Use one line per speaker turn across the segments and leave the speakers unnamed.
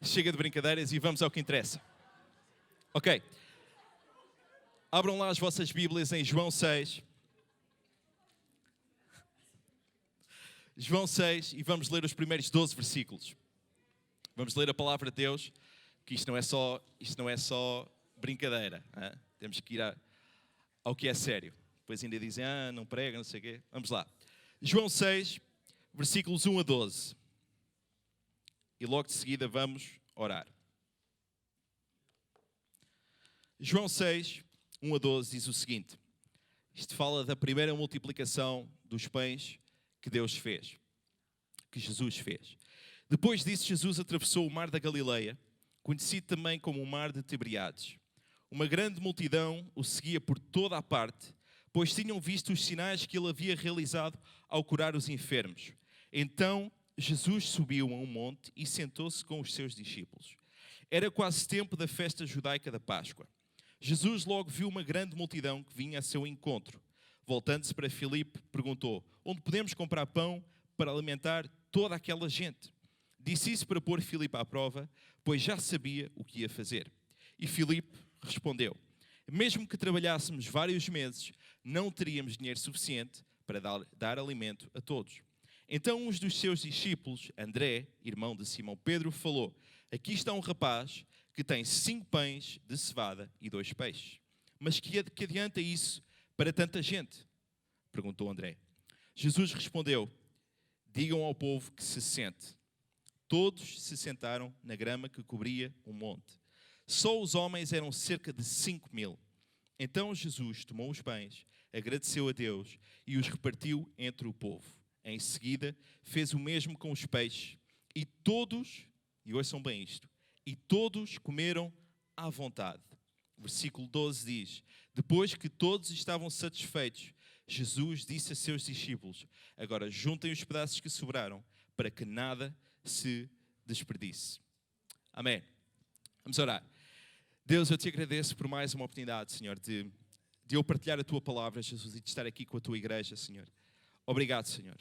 Chega de brincadeiras e vamos ao que interessa. Ok. Abram lá as vossas Bíblias em João 6. João 6 e vamos ler os primeiros 12 versículos. Vamos ler a palavra de Deus, que isto não é só brincadeira. Hein? Temos que ir ao que é sério. Depois ainda dizem, não prega, não sei o quê. Vamos lá. João 6, versículos 1 a 12. E logo de seguida vamos orar. João 6, 1 a 12 diz o seguinte. Isto fala da primeira multiplicação dos pães que Deus fez, que Jesus fez. Depois disso, Jesus atravessou o mar da Galileia, conhecido também como o mar de Tiberíades. Uma grande multidão o seguia por toda a parte, pois tinham visto os sinais que ele havia realizado ao curar os enfermos. Então, Jesus subiu a um monte e sentou-se com os seus discípulos. Era quase tempo da festa judaica da Páscoa. Jesus logo viu uma grande multidão que vinha a seu encontro. Voltando-se para Filipe, perguntou, onde podemos comprar pão para alimentar toda aquela gente? Disse isso para pôr Filipe à prova, pois já sabia o que ia fazer. E Filipe respondeu, mesmo que trabalhássemos vários meses, não teríamos dinheiro suficiente para dar alimento a todos. Então um dos seus discípulos, André, irmão de Simão Pedro, falou, aqui está um rapaz que tem 5 pães de cevada e 2 peixes. Mas que adianta isso para tanta gente? Perguntou André. Jesus respondeu, digam ao povo que se sente. Todos se sentaram na grama que cobria o monte. Só os homens eram cerca de 5.000. Então Jesus tomou os pães, agradeceu a Deus e os repartiu entre o povo. Em seguida, fez o mesmo com os peixes. E todos, e ouçam bem isto, e todos comeram à vontade. Versículo 12 diz, depois que todos estavam satisfeitos, Jesus disse a seus discípulos, agora juntem os pedaços que sobraram, para que nada se desperdice. Amém. Vamos orar. Deus, eu te agradeço por mais uma oportunidade, Senhor, de eu partilhar a tua palavra, Jesus, e de estar aqui com a tua igreja, Senhor. Obrigado, Senhor.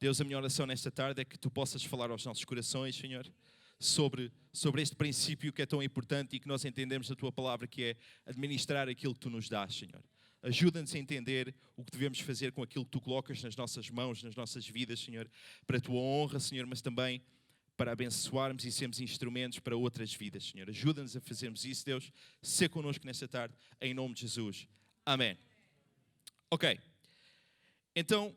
Deus, a minha oração nesta tarde é que tu possas falar aos nossos corações, Senhor, sobre este princípio que é tão importante e que nós entendemos da tua palavra, que é administrar aquilo que tu nos dás, Senhor. Ajuda-nos a entender o que devemos fazer com aquilo que tu colocas nas nossas mãos, nas nossas vidas, Senhor, para a tua honra, Senhor, mas também para abençoarmos e sermos instrumentos para outras vidas, Senhor. Ajuda-nos a fazermos isso, Deus. Sê connosco nesta tarde, em nome de Jesus. Amém. Ok. Então,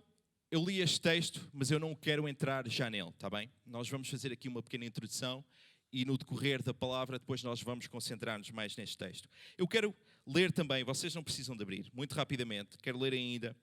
eu li este texto, mas eu não quero entrar já nele, está bem? Nós vamos fazer aqui uma pequena introdução e no decorrer da palavra depois nós vamos concentrar-nos mais neste texto. Eu quero ler também, vocês não precisam de abrir, muito rapidamente, quero ler ainda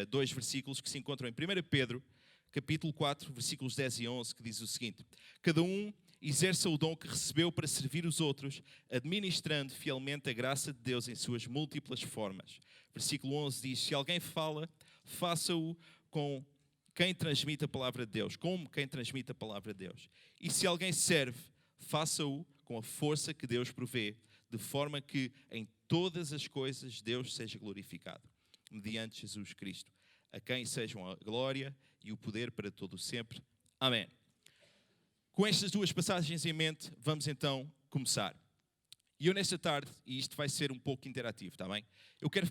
2 versículos que se encontram em 1 Pedro, capítulo 4, versículos 10 e 11, que diz o seguinte, cada um exerça o dom que recebeu para servir os outros, administrando fielmente a graça de Deus em suas múltiplas formas. Versículo 11 diz, se alguém fala, faça-o com quem transmite a palavra de Deus, como quem transmite a palavra de Deus. E se alguém serve, faça-o com a força que Deus provê, de forma que em todas as coisas Deus seja glorificado, mediante Jesus Cristo, a quem sejam a glória e o poder para todo o sempre. Amém. Com estas 2 passagens em mente, vamos então começar. E eu nesta tarde, e isto vai ser um pouco interativo, está bem? Eu quero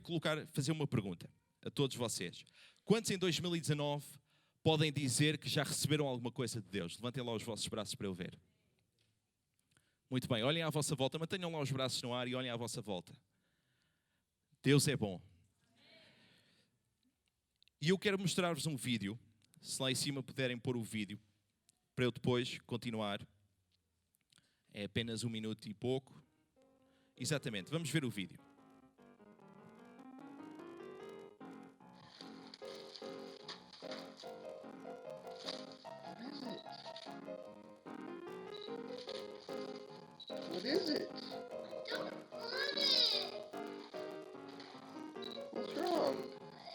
fazer uma pergunta a todos vocês. Quantos em 2019 podem dizer que já receberam alguma coisa de Deus? Levantem lá os vossos braços para eu ver. Muito bem, olhem à vossa volta, mantenham lá os braços no ar e olhem à vossa volta. Deus é bom. E eu quero mostrar-vos um vídeo, se lá em cima puderem pôr o vídeo, para eu depois continuar. É apenas 1 minuto e pouco. Exatamente, vamos ver o vídeo.
What is it? I don't want it. What's wrong?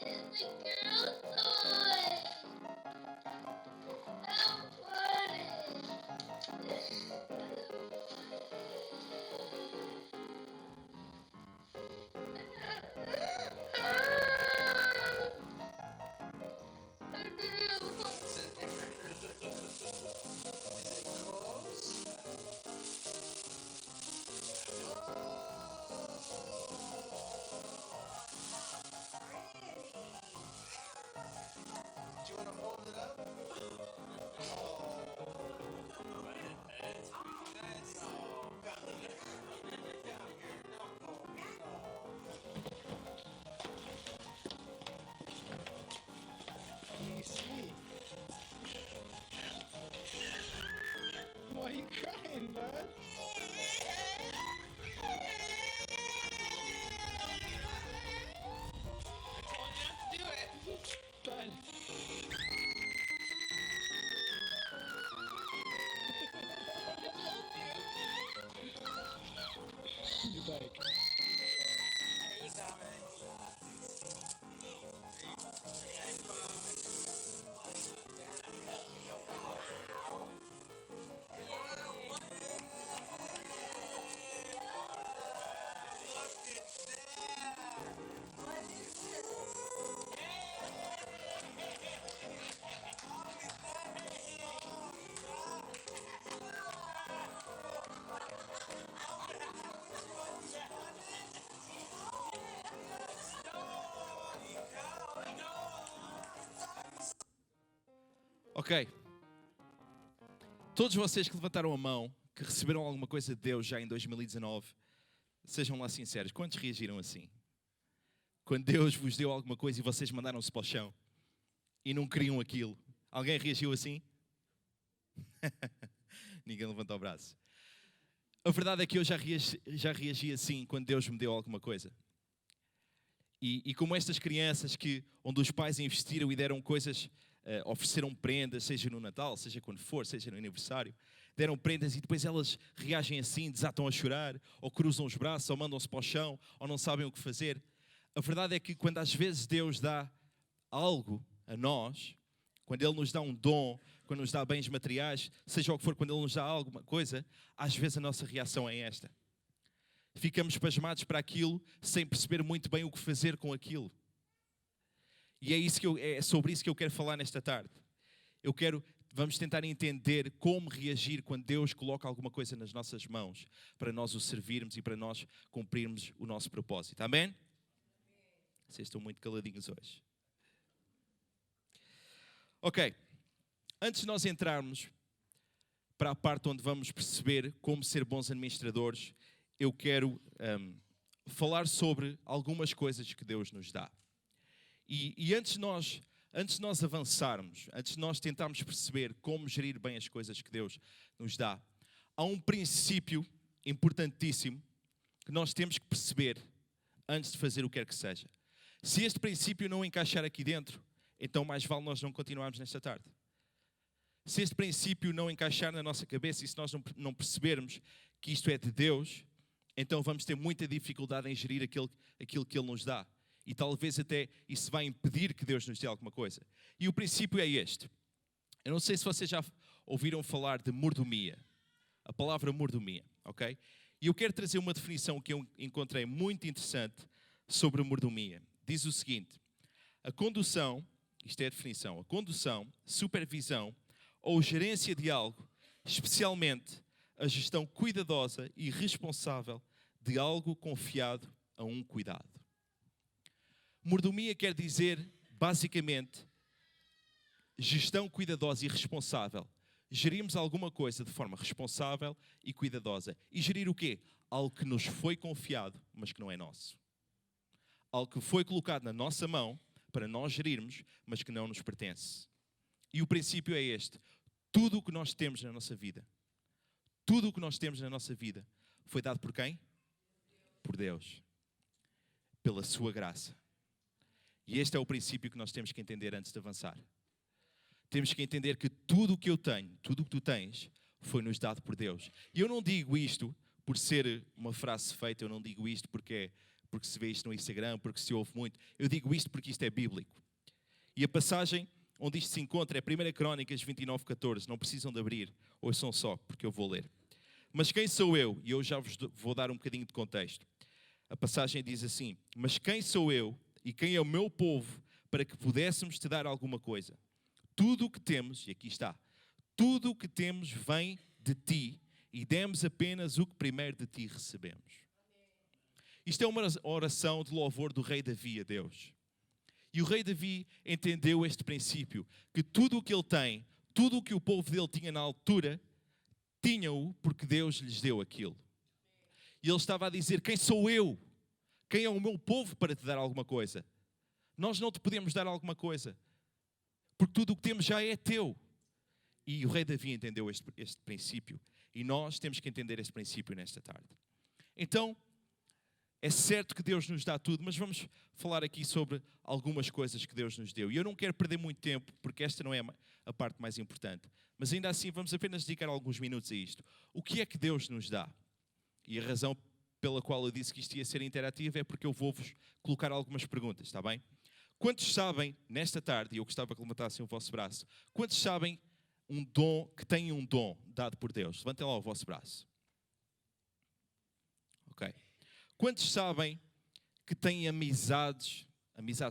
It's a girl's toy. I don't want it.
Ok. Todos vocês que levantaram a mão, que receberam alguma coisa de Deus já em 2019, sejam lá sinceros, quantos reagiram assim? Quando Deus vos deu alguma coisa e vocês mandaram-se para o chão e não queriam aquilo, alguém reagiu assim? Ninguém levantou o braço. A verdade é que eu já reagi assim quando Deus me deu alguma coisa. E como estas crianças onde os pais investiram e deram coisas, ofereceram prendas, seja no Natal, seja quando for, seja no aniversário, deram prendas e depois elas reagem assim, desatam a chorar, ou cruzam os braços, ou mandam-se para o chão, ou não sabem o que fazer. A verdade é que quando às vezes Deus dá algo a nós, quando Ele nos dá um dom, quando nos dá bens materiais, seja o que for, quando Ele nos dá alguma coisa, às vezes a nossa reação é esta. Ficamos pasmados para aquilo, sem perceber muito bem o que fazer com aquilo. E é sobre isso que eu quero falar nesta tarde. Vamos tentar entender como reagir quando Deus coloca alguma coisa nas nossas mãos, para nós o servirmos e para nós cumprirmos o nosso propósito. Amém? Vocês estão muito caladinhos hoje. Ok, antes de nós entrarmos para a parte onde vamos perceber como ser bons administradores, eu quero falar sobre algumas coisas que Deus nos dá. E antes de nós avançarmos, antes de nós tentarmos perceber como gerir bem as coisas que Deus nos dá, há um princípio importantíssimo que nós temos que perceber antes de fazer o que quer que seja. Se este princípio não encaixar aqui dentro, então mais vale nós não continuarmos nesta tarde. Se este princípio não encaixar na nossa cabeça e se nós não percebermos que isto é de Deus, então vamos ter muita dificuldade em gerir aquilo que Ele nos dá. E talvez até isso vai impedir que Deus nos dê alguma coisa. E o princípio é este. Eu não sei se vocês já ouviram falar de mordomia. A palavra mordomia, ok? E eu quero trazer uma definição que eu encontrei muito interessante sobre mordomia. Diz o seguinte: a condução, isto é a definição, a condução, supervisão ou gerência de algo, especialmente a gestão cuidadosa e responsável de algo confiado a um cuidado. Mordomia quer dizer, basicamente, gestão cuidadosa e responsável. Gerimos alguma coisa de forma responsável e cuidadosa. E gerir o quê? Algo que nos foi confiado, mas que não é nosso. Algo que foi colocado na nossa mão para nós gerirmos, mas que não nos pertence. E o princípio é este. Tudo o que nós temos na nossa vida, tudo o que nós temos na nossa vida, foi dado por quem? Por Deus. Pela sua graça. E este é o princípio que nós temos que entender antes de avançar. Temos que entender que tudo o que eu tenho, tudo o que tu tens, foi-nos dado por Deus. E eu não digo isto por ser uma frase feita, eu não digo isto porque se vê isto no Instagram, porque se ouve muito. Eu digo isto porque isto é bíblico. E a passagem onde isto se encontra é 1 Crónicas 29:14. Não precisam de abrir, ouçam só, porque eu vou ler. Mas quem sou eu? E eu já vos vou dar um bocadinho de contexto. A passagem diz assim: mas quem sou eu e quem é o meu povo para que pudéssemos te dar alguma coisa? Tudo o que temos, e aqui está, tudo o que temos vem de ti e demos apenas o que primeiro de ti recebemos. Isto é uma oração de louvor do rei Davi a Deus. E o rei Davi entendeu este princípio, que tudo o que ele tem, tudo o que o povo dele tinha na altura, tinham-o porque Deus lhes deu aquilo. E ele estava a dizer: quem sou eu? Quem é o meu povo para te dar alguma coisa? Nós não te podemos dar alguma coisa, porque tudo o que temos já é teu. E o rei Davi entendeu este princípio. E nós temos que entender esse princípio nesta tarde. Então, é certo que Deus nos dá tudo, mas vamos falar aqui sobre algumas coisas que Deus nos deu. E eu não quero perder muito tempo, porque esta não é a parte mais importante. Mas ainda assim, vamos apenas dedicar alguns minutos a isto. O que é que Deus nos dá? E a razão pela qual eu disse que isto ia ser interativo é porque eu vou-vos colocar algumas perguntas, está bem? Quantos sabem, nesta tarde, e eu gostava que levantassem o vosso braço, quantos sabem que têm um dom dado por Deus? Levantem lá o vosso braço. Ok. Quantos sabem que têm amizades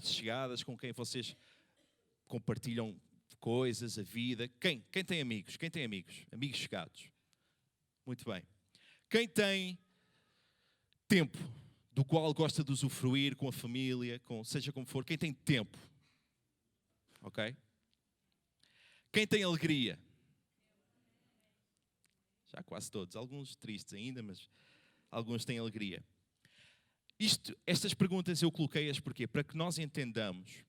chegadas com quem vocês compartilham coisas, a vida? Quem tem amigos? Quem tem amigos? Amigos chegados. Muito bem. Quem tem tempo do qual gosta de usufruir com a família, seja como for? Quem tem tempo? Ok? Quem tem alegria? Já quase todos. Alguns tristes ainda, mas alguns têm alegria. Estas perguntas eu coloquei-as porquê? Para que nós entendamos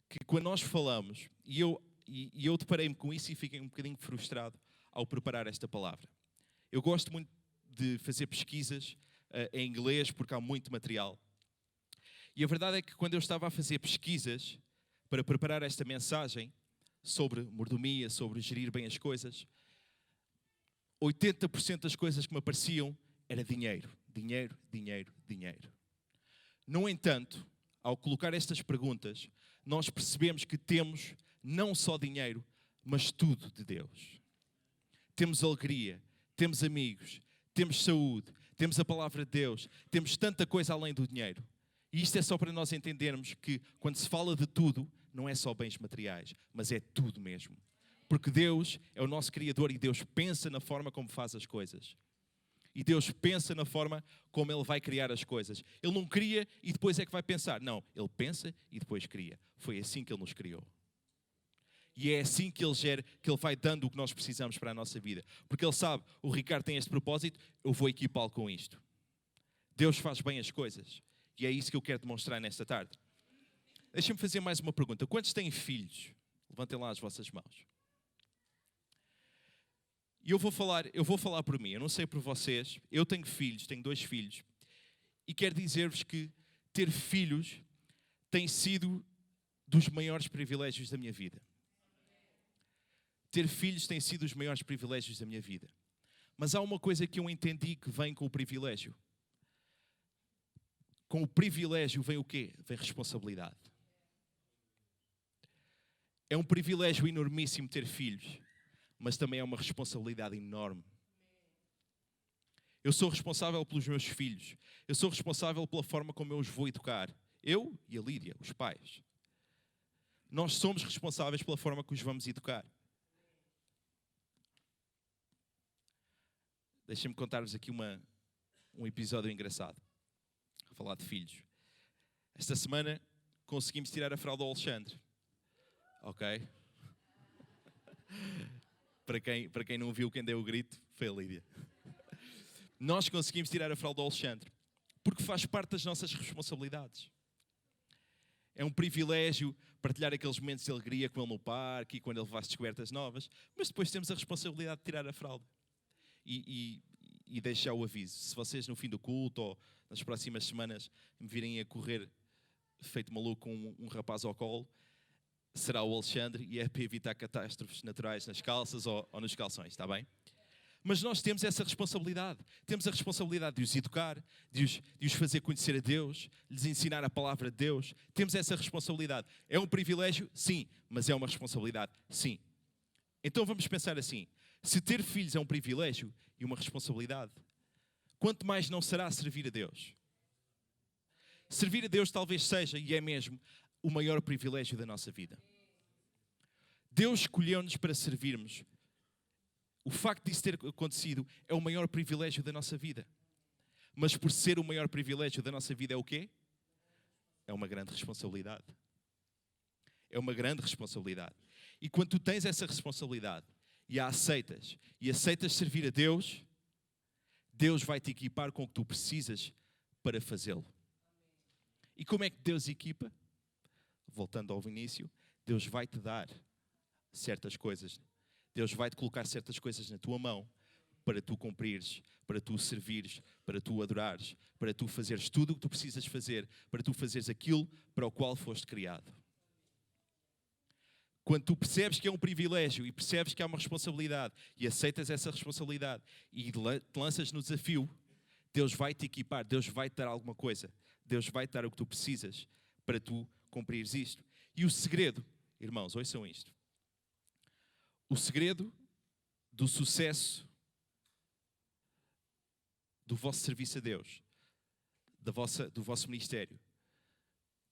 que quando nós falamos, e eu deparei-me com isso e fiquei um bocadinho frustrado ao preparar esta palavra. Eu gosto muito de fazer pesquisas em inglês porque há muito material. E a verdade é que quando eu estava a fazer pesquisas para preparar esta mensagem sobre mordomia, sobre gerir bem as coisas, 80% das coisas que me apareciam era dinheiro. Dinheiro, dinheiro, dinheiro. No entanto, ao colocar estas perguntas, nós percebemos que temos não só dinheiro, mas tudo de Deus. Temos alegria, temos amigos, temos saúde, temos a palavra de Deus, temos tanta coisa além do dinheiro. E isto é só para nós entendermos que quando se fala de tudo, não é só bens materiais, mas é tudo mesmo. Porque Deus é o nosso Criador e Deus pensa na forma como faz as coisas. E Deus pensa na forma como Ele vai criar as coisas. Ele não cria e depois é que vai pensar. Não, Ele pensa e depois cria. Foi assim que Ele nos criou. E é assim que Ele gera, que Ele vai dando o que nós precisamos para a nossa vida. Porque Ele sabe, o Ricardo tem este propósito, eu vou equipá-lo com isto. Deus faz bem as coisas. E é isso que eu quero demonstrar nesta tarde. Deixem-me fazer mais uma pergunta. Quantos têm filhos? Levantem lá as vossas mãos. E eu vou falar por mim, eu não sei por vocês, eu tenho filhos, tenho 2 filhos, e quero dizer-vos que ter filhos tem sido dos maiores privilégios da minha vida. Ter filhos tem sido dos maiores privilégios da minha vida. Mas há uma coisa que eu entendi que vem com o privilégio. Com o privilégio vem o quê? Vem responsabilidade. É um privilégio enormíssimo ter filhos. Mas também é uma responsabilidade enorme. Eu sou responsável pelos meus filhos. Eu sou responsável pela forma como eu os vou educar. Eu e a Lídia, os pais. Nós somos responsáveis pela forma que os vamos educar. Deixem-me contar-vos aqui um episódio engraçado. A falar de filhos. Esta semana conseguimos tirar a fralda ao Alexandre. Ok? Para quem não viu, quem deu o grito foi a Lídia. Nós conseguimos tirar a fralda ao Alexandre, porque faz parte das nossas responsabilidades. É um privilégio partilhar aqueles momentos de alegria com ele no parque e quando ele faz descobertas novas, mas depois temos a responsabilidade de tirar a fralda. E deixar o aviso. Se vocês no fim do culto ou nas próximas semanas me virem a correr feito maluco com um rapaz ao colo, será o Alexandre e é para evitar catástrofes naturais nas calças ou nos calções, está bem? Mas nós temos essa responsabilidade. Temos a responsabilidade de os educar, de os fazer conhecer a Deus, de lhes ensinar a palavra de Deus. Temos essa responsabilidade. É um privilégio? Sim. Mas é uma responsabilidade? Sim. Então vamos pensar assim. Se ter filhos é um privilégio e uma responsabilidade, quanto mais não será servir a Deus? Servir a Deus talvez seja, e é mesmo, o maior privilégio da nossa vida. Deus escolheu-nos para servirmos. O facto disso ter acontecido é o maior privilégio da nossa vida. Mas por ser o maior privilégio da nossa vida é o quê? É uma grande responsabilidade. É uma grande responsabilidade. E quando tu tens essa responsabilidade e a aceitas servir a Deus, Deus vai te equipar com o que tu precisas para fazê-lo. E como é que Deus equipa? Voltando ao início, Deus vai te dar certas coisas. Deus vai te colocar certas coisas na tua mão para tu cumprires, para tu servires, para tu adorares, para tu fazeres tudo o que tu precisas fazer, para tu fazeres aquilo para o qual foste criado. Quando tu percebes que é um privilégio e percebes que há uma responsabilidade e aceitas essa responsabilidade e te lanças no desafio, Deus vai te equipar, Deus vai te dar alguma coisa. Deus vai te dar o que tu precisas para tu cumprires isto. E o segredo, irmãos, ouçam isto. O segredo do sucesso do vosso serviço a Deus, do vosso ministério.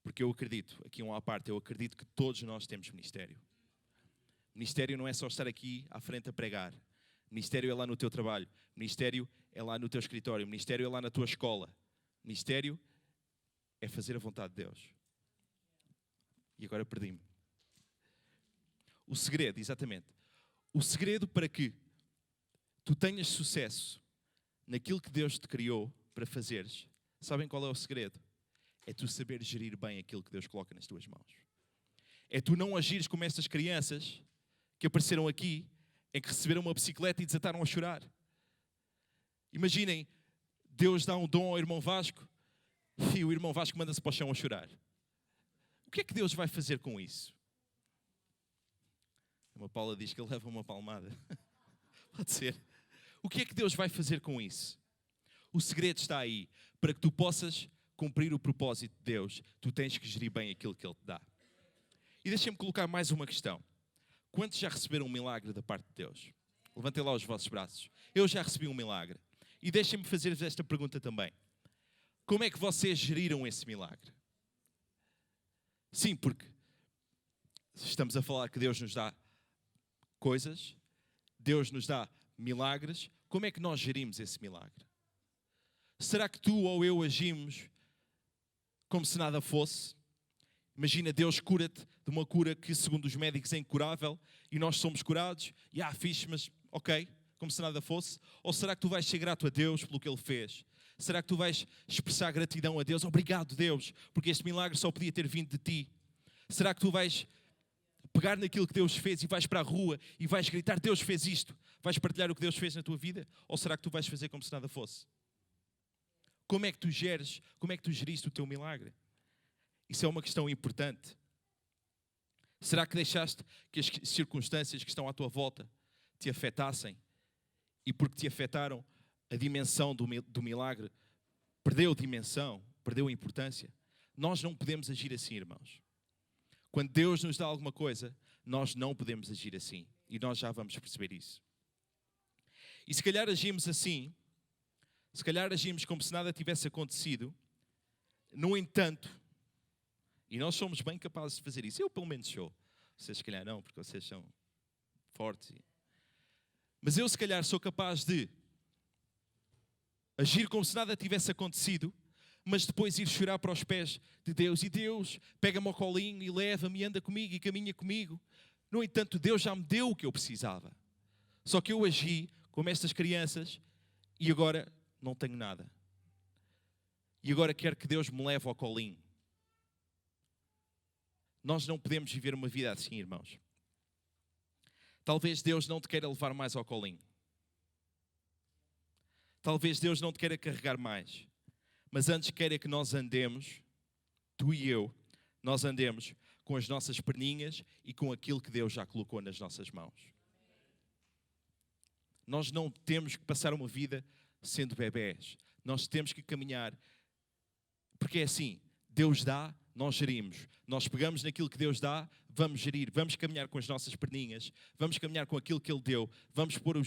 Porque eu acredito, aqui uma à parte, eu acredito que todos nós temos ministério. Ministério não é só estar aqui à frente a pregar. Ministério é lá no teu trabalho. Ministério é lá no teu escritório. Ministério é lá na tua escola. Ministério é fazer a vontade de Deus. E agora perdi-me. O segredo, exatamente. O segredo para que tu tenhas sucesso naquilo que Deus te criou para fazeres, sabem qual é o segredo? É tu saberes gerir bem aquilo que Deus coloca nas tuas mãos. É tu não agires como estas crianças que apareceram aqui, em que receberam uma bicicleta e desataram a chorar. Imaginem, Deus dá um dom ao irmão Vasco e o irmão Vasco manda-se para o chão a chorar. O que é que Deus vai fazer com isso? Uma Paula diz que ele leva uma palmada. Pode ser. O que é que Deus vai fazer com isso? O segredo está aí. Para que tu possas cumprir o propósito de Deus, tu tens que gerir bem aquilo que Ele te dá. E deixem-me colocar mais uma questão. Quantos já receberam um milagre da parte de Deus? Levantem lá os vossos braços. Eu já recebi um milagre. E deixem-me fazer-vos esta pergunta também. Como é que vocês geriram esse milagre? Sim, porque estamos a falar que Deus nos dá coisas, Deus nos dá milagres. Como é que nós gerimos esse milagre? Será que tu ou eu agimos como se nada fosse? Imagina, Deus cura-te de uma cura que, segundo os médicos, é incurável e nós somos curados. E fixe, mas ok, como se nada fosse. Ou será que tu vais ser grato a Deus pelo que Ele fez? Será que tu vais expressar gratidão a Deus? Obrigado, Deus, porque este milagre só podia ter vindo de Ti. Será que tu vais pegar naquilo que Deus fez e vais para a rua e vais gritar, Deus fez isto? Vais partilhar o que Deus fez na tua vida? Ou será que tu vais fazer como se nada fosse? Como é que tu geres? Como é que tu geriste o teu milagre? Isso é uma questão importante. Será que deixaste que as circunstâncias que estão à tua volta te afetassem? E porque te afetaram, a dimensão do milagre perdeu dimensão, perdeu importância? Nós não podemos agir assim, irmãos. Quando Deus nos dá alguma coisa, nós não podemos agir assim. E nós já vamos perceber isso. E se calhar agimos assim, se calhar agimos como se nada tivesse acontecido. No entanto, e nós somos bem capazes de fazer isso. Eu pelo menos sou. Vocês se calhar não, porque vocês são fortes. Mas eu se calhar sou capaz de agir como se nada tivesse acontecido, mas depois ir chorar para os pés de Deus. E Deus pega-me ao colinho e leva-me, e anda comigo e caminha comigo. No entanto, Deus já me deu o que eu precisava. Só que eu agi como estas crianças e agora não tenho nada. E agora quero que Deus me leve ao colinho. Nós não podemos viver uma vida assim, irmãos. Talvez Deus não te queira levar mais ao colinho. Talvez Deus não te queira carregar mais. Mas antes queira que nós andemos, tu e eu, nós andemos com as nossas perninhas e com aquilo que Deus já colocou nas nossas mãos. Nós não temos que passar uma vida sendo bebés. Nós temos que caminhar. Porque é assim, Deus dá, nós gerimos. Nós pegamos naquilo que Deus dá, vamos gerir, vamos caminhar com as nossas perninhas, vamos caminhar com aquilo que Ele deu, vamos pôr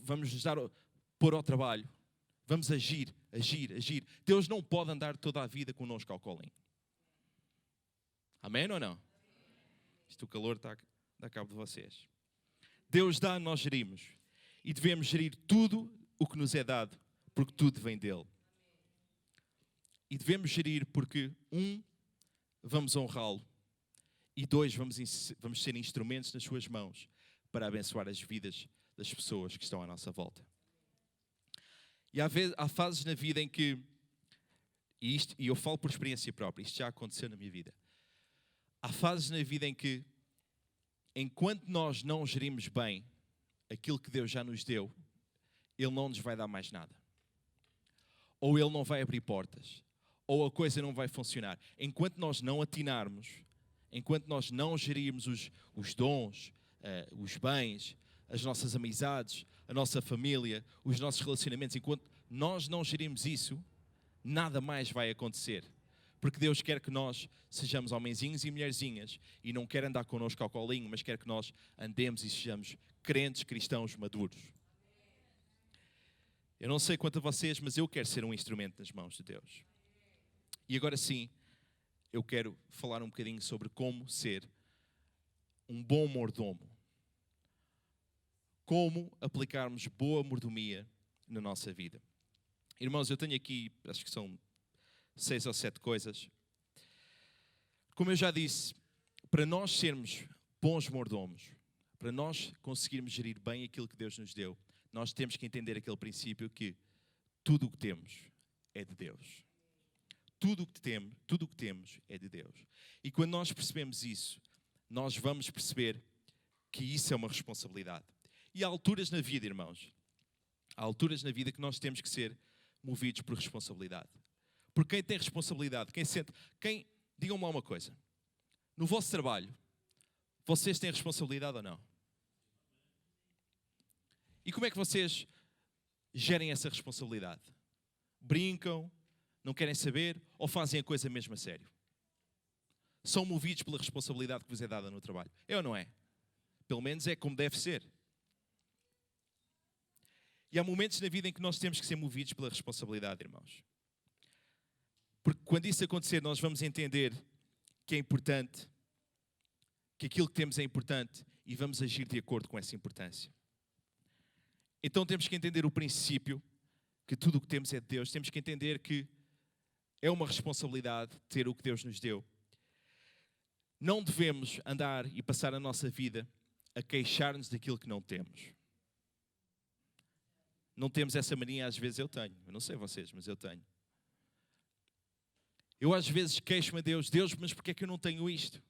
vamos nos dar, pôr ao trabalho, vamos agir. Deus não pode andar toda a vida connosco ao colinho. Amém ou não? Isto o calor está a dar cabo de vocês. Deus dá, nós gerimos. E devemos gerir tudo o que nos é dado, porque tudo vem dEle. E devemos gerir porque, vamos honrá-lo. E 2, vamos ser instrumentos nas suas mãos para abençoar as vidas das pessoas que estão à nossa volta. E há fases na vida em que, e eu falo por experiência própria, isto já aconteceu na minha vida. Há fases na vida em que, enquanto nós não gerimos bem aquilo que Deus já nos deu, Ele não nos vai dar mais nada. Ou Ele não vai abrir portas. Ou a coisa não vai funcionar. Enquanto nós não atinarmos, enquanto nós não gerirmos os dons, os bens, as nossas amizades, a nossa família, os nossos relacionamentos, enquanto nós não gerirmos isso, nada mais vai acontecer. Porque Deus quer que nós sejamos homenzinhos e mulherzinhas e não quer andar connosco ao colinho, mas quer que nós andemos e sejamos crentes cristãos maduros. Eu não sei quanto a vocês, mas eu quero ser um instrumento nas mãos de Deus. E agora sim, eu quero falar um bocadinho sobre como ser um bom mordomo. Como aplicarmos boa mordomia na nossa vida. Irmãos, eu tenho aqui, acho que são 6 ou 7 coisas. Como eu já disse, para nós sermos bons mordomos, para nós conseguirmos gerir bem aquilo que Deus nos deu, nós temos que entender aquele princípio que tudo o que temos é de Deus. Tudo o que temos é de Deus. E quando nós percebemos isso, nós vamos perceber que isso é uma responsabilidade. E há alturas na vida, irmãos, há alturas na vida que nós temos que ser movidos por responsabilidade. Porque quem tem responsabilidade, digam-me lá uma coisa, no vosso trabalho, vocês têm responsabilidade ou não? E como é que vocês gerem essa responsabilidade? Brincam? Não querem saber? Ou fazem a coisa mesmo a sério? São movidos pela responsabilidade que vos é dada no trabalho. É ou não é? Pelo menos é como deve ser. E há momentos na vida em que nós temos que ser movidos pela responsabilidade, irmãos. Porque quando isso acontecer, nós vamos entender que é importante, que aquilo que temos é importante e vamos agir de acordo com essa importância. Então temos que entender o princípio que tudo o que temos é de Deus. Temos que entender que é uma responsabilidade ter o que Deus nos deu. Não devemos andar e passar a nossa vida a queixar-nos daquilo que não temos. Não temos essa mania, às vezes eu tenho. Eu não sei vocês, mas eu tenho. Eu às vezes queixo-me a Deus, mas porquê é que eu não tenho isto?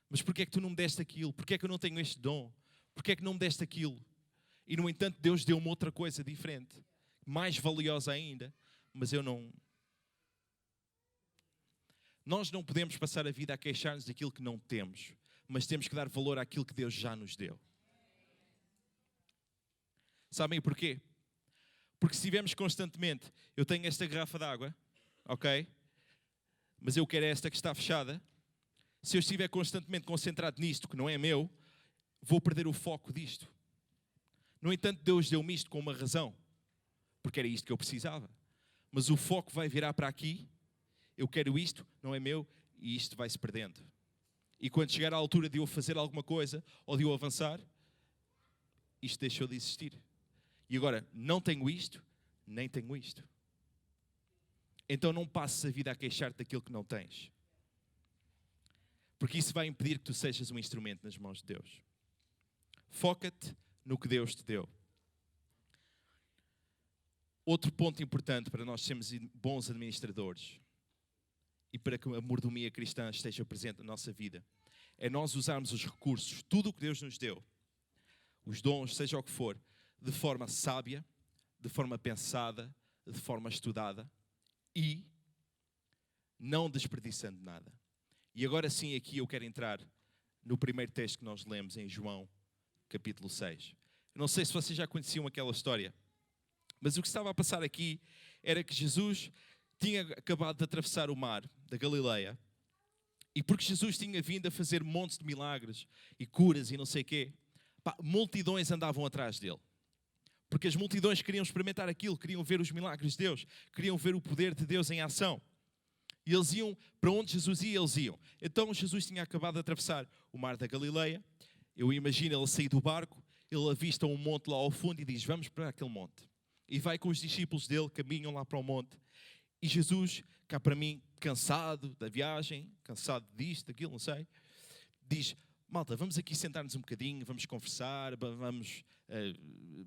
Mas porquê é que tu não me deste aquilo? Porquê é que eu não tenho este dom? Porquê é que não me deste aquilo? E no entanto Deus deu-me outra coisa diferente, mais valiosa ainda, mas eu não... Nós não podemos passar a vida a queixar-nos daquilo que não temos, mas temos que dar valor àquilo que Deus já nos deu. Sabem porquê? Porque se tivermos constantemente, eu tenho esta garrafa de água, ok? Mas eu quero esta que está fechada. Se eu estiver constantemente concentrado nisto, que não é meu, vou perder o foco disto. No entanto, Deus deu-me isto com uma razão, porque era isto que eu precisava. Mas o foco vai virar para aqui, eu quero isto, não é meu, e isto vai-se perdendo. E quando chegar à altura de eu fazer alguma coisa, ou de eu avançar, isto deixou de existir. E agora, não tenho isto, nem tenho isto. Então não passes a vida a queixar-te daquilo que não tens. Porque isso vai impedir que tu sejas um instrumento nas mãos de Deus. Foca-te no que Deus te deu. Outro ponto importante para nós sermos bons administradores e para que a mordomia cristã esteja presente na nossa vida é nós usarmos os recursos, tudo o que Deus nos deu, os dons, seja o que for, de forma sábia, de forma pensada, de forma estudada e não desperdiçando nada. E agora sim, aqui eu quero entrar no primeiro texto que nós lemos em João, capítulo 6. Eu não sei se vocês já conheciam aquela história, mas o que estava a passar aqui era que Jesus tinha acabado de atravessar o mar da Galileia e porque Jesus tinha vindo a fazer montes de milagres e curas e não sei o quê, multidões andavam atrás dele. Porque as multidões queriam experimentar aquilo, queriam ver os milagres de Deus, queriam ver o poder de Deus em ação. E eles iam, para onde Jesus ia, eles iam. Então Jesus tinha acabado de atravessar o mar da Galileia. Eu imagino ele sair do barco, ele avista um monte lá ao fundo e diz, vamos para aquele monte. E vai com os discípulos dele, caminham lá para o monte. E Jesus, cá para mim, cansado da viagem, cansado disto, daquilo, não sei, diz, malta, vamos aqui sentar-nos um bocadinho, vamos conversar, vamos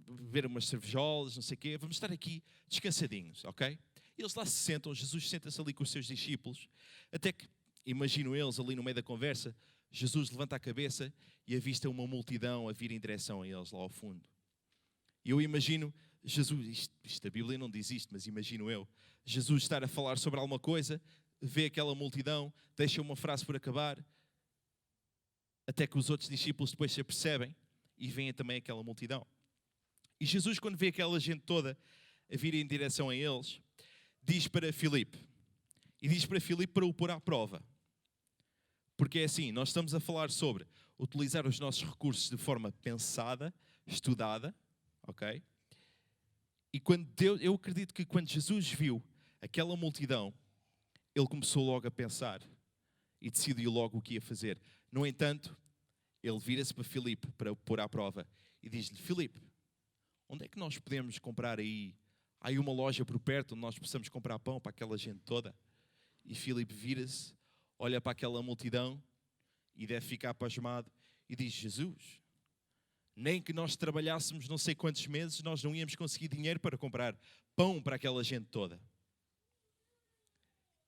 beber umas cervejolas, não sei o quê, vamos estar aqui descansadinhos, ok? E eles lá se sentam, Jesus senta-se ali com os seus discípulos, até que, imagino eles ali no meio da conversa, Jesus levanta a cabeça e avista uma multidão a vir em direção a eles lá ao fundo. E eu imagino Jesus, isto a Bíblia não diz isto, mas imagino eu, Jesus estar a falar sobre alguma coisa, vê aquela multidão, deixa uma frase por acabar, até que os outros discípulos depois se apercebem e veem também aquela multidão. E Jesus, quando vê aquela gente toda a vir em direção a eles, diz para Filipe, e diz para Filipe para o pôr à prova. Porque é assim, nós estamos a falar sobre utilizar os nossos recursos de forma pensada, estudada, ok? E eu acredito que quando Jesus viu aquela multidão, ele começou logo a pensar e decidiu logo o que ia fazer. No entanto, ele vira-se para Filipe para o pôr à prova e diz-lhe, Filipe, onde é que nós podemos comprar aí? Há aí uma loja por perto onde nós possamos comprar pão para aquela gente toda? E Filipe vira-se, olha para aquela multidão e deve ficar pasmado e diz, Jesus, nem que nós trabalhássemos não sei quantos meses, nós não íamos conseguir dinheiro para comprar pão para aquela gente toda.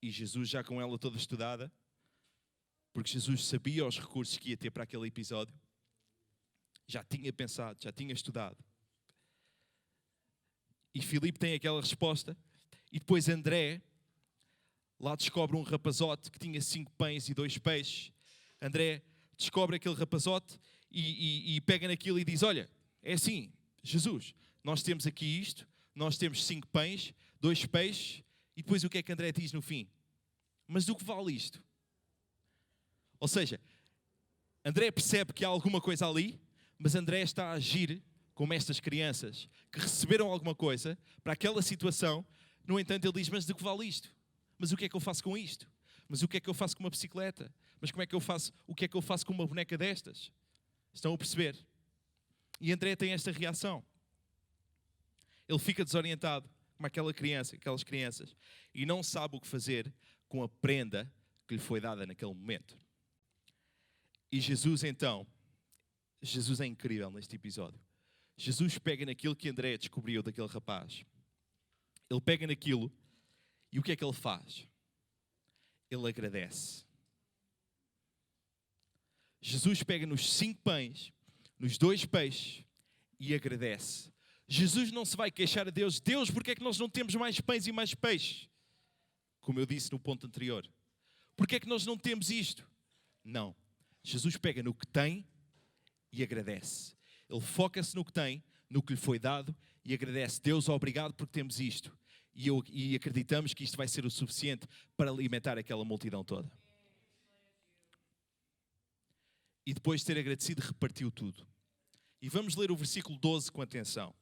E Jesus, já com ela toda estudada, porque Jesus sabia os recursos que ia ter para aquele episódio, já tinha pensado, já tinha estudado. E Filipe tem aquela resposta, e depois André lá descobre um rapazote que tinha 5 pães e 2 peixes. André descobre aquele rapazote e pega naquilo e diz, olha, é assim, Jesus, nós temos aqui isto, nós temos 5 pães, 2 peixes, e depois o que é que André diz no fim? Mas do que vale isto? Ou seja, André percebe que há alguma coisa ali, mas André está a agir como estas crianças que receberam alguma coisa para aquela situação. No entanto, ele diz, mas do que vale isto? Mas o que é que eu faço com isto? Mas o que é que eu faço com uma bicicleta? Mas como é que eu faço? O que é que eu faço com uma boneca destas? Estão a perceber? E André tem esta reação. Ele fica desorientado, como aquelas crianças, e não sabe o que fazer com a prenda que lhe foi dada naquele momento. E Jesus então, Jesus é incrível neste episódio. Jesus pega naquilo que André descobriu daquele rapaz. Ele pega naquilo e o que é que ele faz? Ele agradece. Jesus pega nos 5 pães, nos 2 peixes e agradece. Jesus não se vai queixar a Deus. Deus, porque é que nós não temos mais pães e mais peixes? Como eu disse no ponto anterior. Porque é que nós não temos isto? Não. Jesus pega no que tem e agradece. Ele foca-se no que tem, no que lhe foi dado e agradece. Deus, obrigado porque temos isto. E acreditamos que isto vai ser o suficiente para alimentar aquela multidão toda. E depois de ter agradecido, repartiu tudo. E vamos ler o versículo 12 com atenção.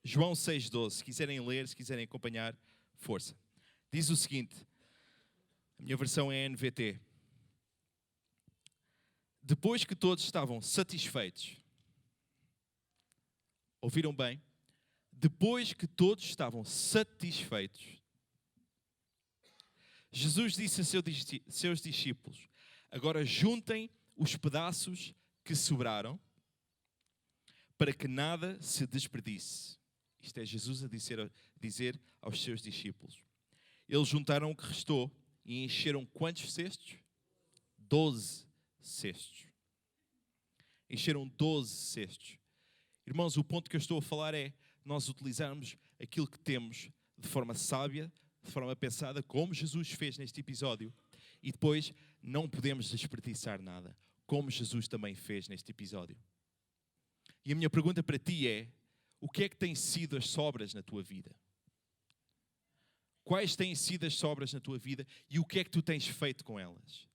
João 6,12. Se quiserem ler, se quiserem acompanhar, força. Diz o seguinte. A minha versão é NVT. Depois que todos estavam satisfeitos. Ouviram bem? Depois que todos estavam satisfeitos, Jesus disse a seus discípulos, agora juntem os pedaços que sobraram para que nada se desperdice. Isto é Jesus a dizer aos seus discípulos. Eles juntaram o que restou e encheram quantos cestos? 12 cestos. Encheram 12 cestos. Irmãos, o ponto que eu estou a falar é nós utilizarmos aquilo que temos de forma sábia, de forma pensada, como Jesus fez neste episódio. E depois não podemos desperdiçar nada, como Jesus também fez neste episódio. E a minha pergunta para ti é, o que é que têm sido as sobras na tua vida? Quais têm sido as sobras na tua vida e o que é que tu tens feito com elas?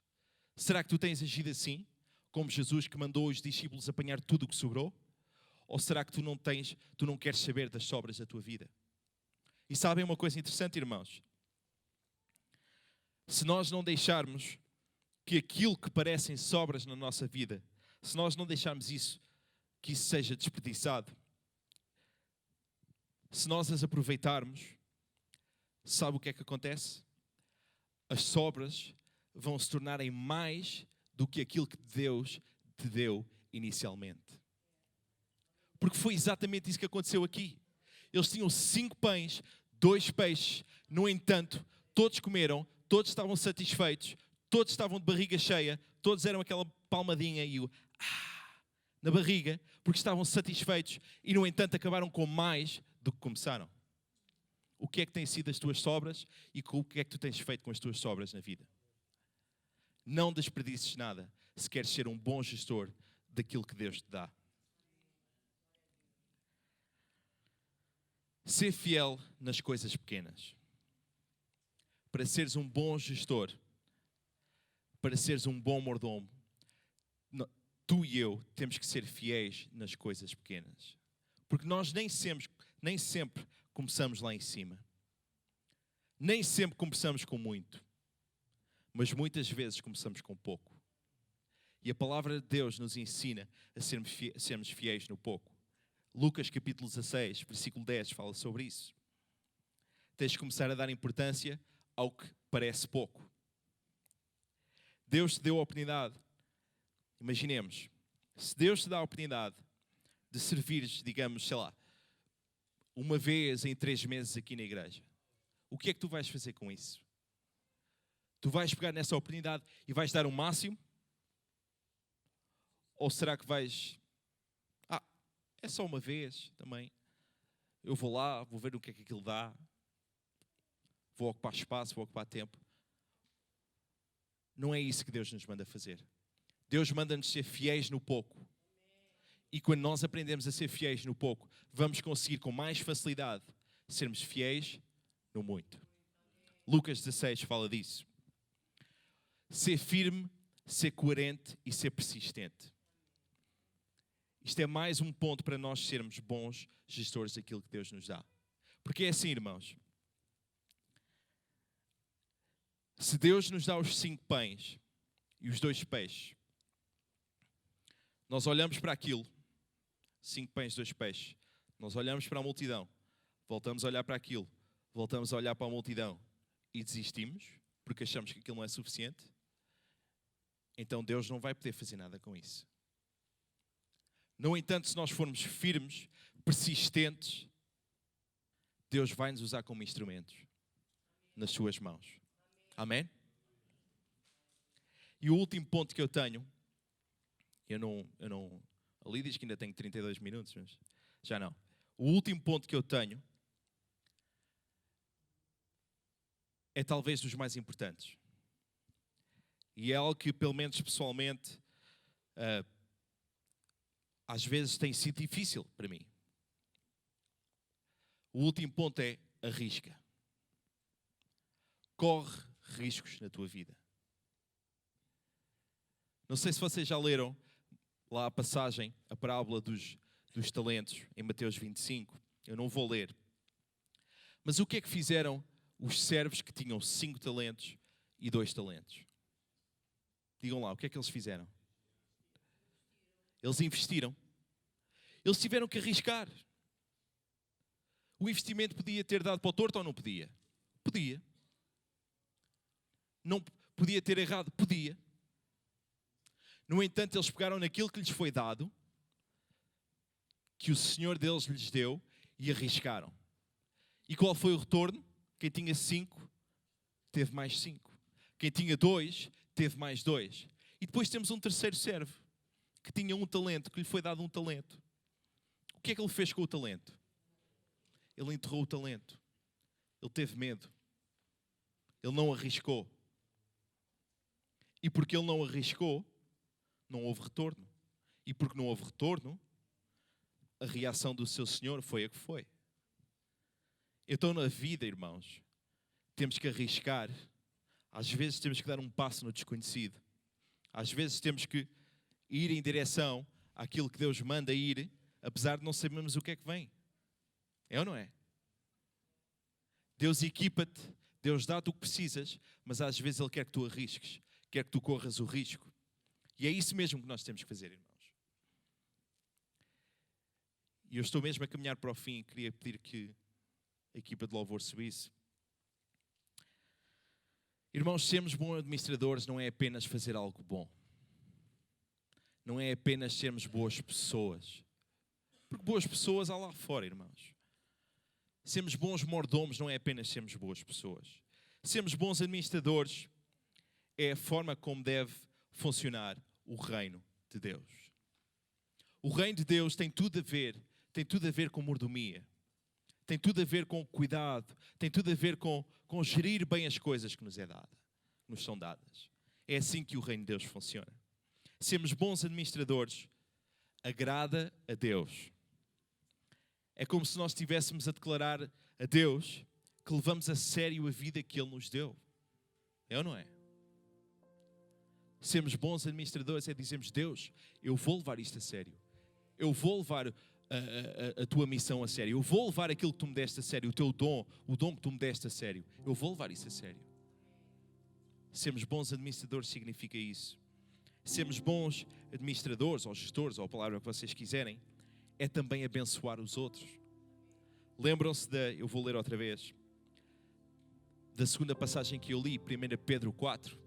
Será que tu tens agido assim, como Jesus que mandou os discípulos apanhar tudo o que sobrou? Ou será que tu não queres saber das sobras da tua vida? E sabem uma coisa interessante, irmãos? Se nós não deixarmos que aquilo que parecem sobras na nossa vida, se nós não deixarmos que isso seja desperdiçado, se nós as aproveitarmos, sabe o que é que acontece? As sobras vão se tornarem mais do que aquilo que Deus te deu inicialmente. Porque foi exatamente isso que aconteceu aqui. Eles tinham 5 pães, 2 peixes. No entanto, todos comeram, todos estavam satisfeitos, todos estavam de barriga cheia, Todos deram aquela palmadinha e o na barriga, porque estavam satisfeitos e, no entanto, acabaram com mais do que começaram. O que é que têm sido as tuas sobras e o que é que tu tens feito com as tuas sobras na vida? Não desperdices nada se queres ser um bom gestor daquilo que Deus te dá. Ser fiel nas coisas pequenas. Para seres um bom gestor, para seres um bom mordomo, tu e eu temos que ser fiéis nas coisas pequenas. Porque nós nem sempre começamos lá em cima. Nem sempre começamos com muito. Mas muitas vezes começamos com pouco. E a palavra de Deus nos ensina a sermos fiéis no pouco. Lucas capítulo 16, versículo 10 fala sobre isso. Tens de começar a dar importância ao que parece pouco. Deus te deu a oportunidade. Imaginemos, se Deus te dá a oportunidade de servires, digamos, sei lá, uma vez em 3 meses aqui na igreja, o que é que tu vais fazer com isso? Tu vais pegar nessa oportunidade e vais dar o máximo? Ou será que vais... é só uma vez também. Eu vou lá, vou ver o que é que aquilo dá. Vou ocupar espaço, vou ocupar tempo. Não é isso que Deus nos manda fazer. Deus manda-nos ser fiéis no pouco. E quando nós aprendemos a ser fiéis no pouco, vamos conseguir com mais facilidade sermos fiéis no muito. Lucas 16 fala disso. Ser firme, ser coerente e ser persistente. Isto é mais um ponto para nós sermos bons gestores daquilo que Deus nos dá. Porque é assim, irmãos. Se Deus nos dá os 5 pães e os 2 peixes, nós olhamos para aquilo, 5 pães, 2 peixes, nós olhamos para a multidão, voltamos a olhar para aquilo, voltamos a olhar para a multidão e desistimos, porque achamos que aquilo não é suficiente, então Deus não vai poder fazer nada com isso. No entanto, se nós formos firmes, persistentes, Deus vai nos usar como instrumentos nas suas mãos. Amém? E o último ponto que eu tenho, ali diz que ainda tenho 32 minutos, mas já não. O último ponto que eu tenho é talvez dos mais importantes. E é algo que, pelo menos pessoalmente, às vezes tem sido difícil para mim. O último ponto é arrisca. Corre riscos na tua vida. Não sei se vocês já leram lá a passagem, a parábola dos talentos, em Mateus 25. Eu não vou ler. Mas o que é que fizeram os servos que tinham 5 talentos e 2 talentos? Digam lá, o que é que eles fizeram? Eles investiram. Eles tiveram que arriscar. O investimento podia ter dado para o torto ou não podia? Podia. Não podia ter errado? Podia. No entanto, eles pegaram naquilo que lhes foi dado, que o Senhor deles lhes deu, e arriscaram. E qual foi o retorno? Quem tinha 5, teve mais 5. Quem tinha 2, teve mais 2. E depois temos um terceiro servo, que tinha 1 talento, que lhe foi dado 1 talento. O que é que ele fez com o talento? Ele enterrou o talento. Ele teve medo. Ele não arriscou. E porque ele não arriscou, não houve retorno. E porque não houve retorno, a reação do seu Senhor foi a que foi. Então na vida, irmãos, temos que arriscar. Às vezes temos que dar um passo no desconhecido. Às vezes temos que ir em direção àquilo que Deus manda ir, apesar de não sabermos o que é que vem. É ou não é? Deus equipa-te, Deus dá-te o que precisas, mas às vezes Ele quer que tu arrisques, quer que tu corras o risco. E é isso mesmo que nós temos que fazer, irmãos. E eu estou mesmo a caminhar para o fim e queria pedir que a equipa de louvor subisse. Irmãos, sermos bons administradores não é apenas fazer algo bom. Não é apenas sermos boas pessoas. Porque boas pessoas há lá fora, irmãos. Sermos bons mordomos não é apenas sermos boas pessoas. Sermos bons administradores é a forma como deve funcionar o reino de Deus. O reino de Deus tem tudo a ver com mordomia. Tem tudo a ver com cuidado, tem tudo a ver com gerir bem as coisas que nos são dadas. É assim que o reino de Deus funciona. Sermos bons administradores agrada a Deus. É como se nós estivéssemos a declarar a Deus que levamos a sério a vida que Ele nos deu. É ou não é? Sermos bons administradores é dizermos: Deus, eu vou levar isto a sério. Eu vou levar a tua missão a sério. Eu vou levar aquilo que tu me deste a sério, o teu dom, o dom que tu me deste a sério. Eu vou levar isso a sério. Sermos bons administradores significa isso. Sermos bons administradores, ou gestores, ou a palavra que vocês quiserem, é também abençoar os outros. Lembram-se eu vou ler outra vez, da segunda passagem que eu li, 1 Pedro 4.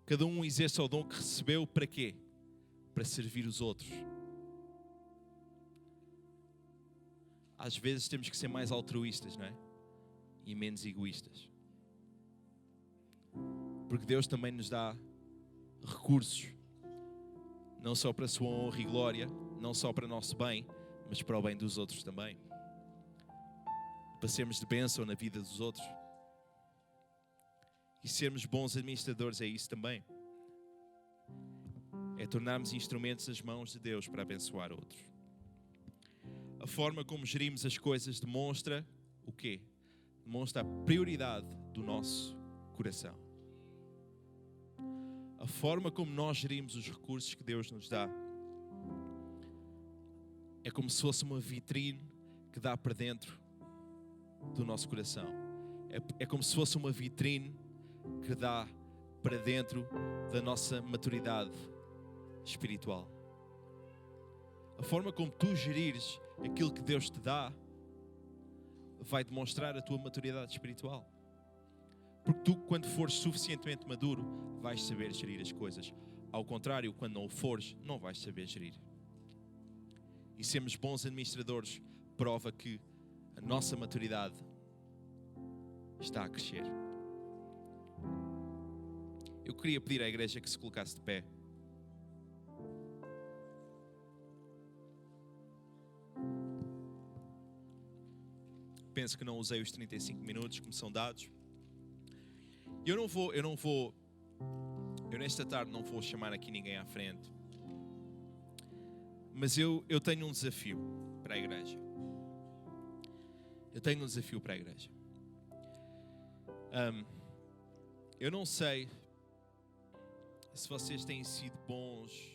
Cada um exerça o dom que recebeu para quê? Para servir os outros. Às vezes temos que ser mais altruístas, não é? E menos egoístas. Porque Deus também nos dá recursos, não só para a sua honra e glória, não só para o nosso bem, mas para o bem dos outros também. Para sermos de bênção na vida dos outros. E sermos bons administradores é isso também. É tornarmos instrumentos nas mãos de Deus para abençoar outros. A forma como gerimos as coisas demonstra o quê? Demonstra a prioridade do nosso coração. A forma como nós gerimos os recursos que Deus nos dá é como se fosse uma vitrine que dá para dentro do nosso coração. É como se fosse uma vitrine que dá para dentro da nossa maturidade espiritual. A forma como tu gerires aquilo que Deus te dá vai demonstrar a tua maturidade espiritual. Porque tu, quando fores suficientemente maduro, vais saber gerir as coisas. Ao contrário, quando não o fores, não vais saber gerir. E sermos bons administradores prova que a nossa maturidade está a crescer. Eu queria pedir à igreja que se colocasse de pé. Penso que não usei os 35 minutos que me são dados. Eu nesta tarde não vou chamar aqui ninguém à frente. Mas eu tenho um desafio para a igreja. Eu não sei se vocês têm sido bons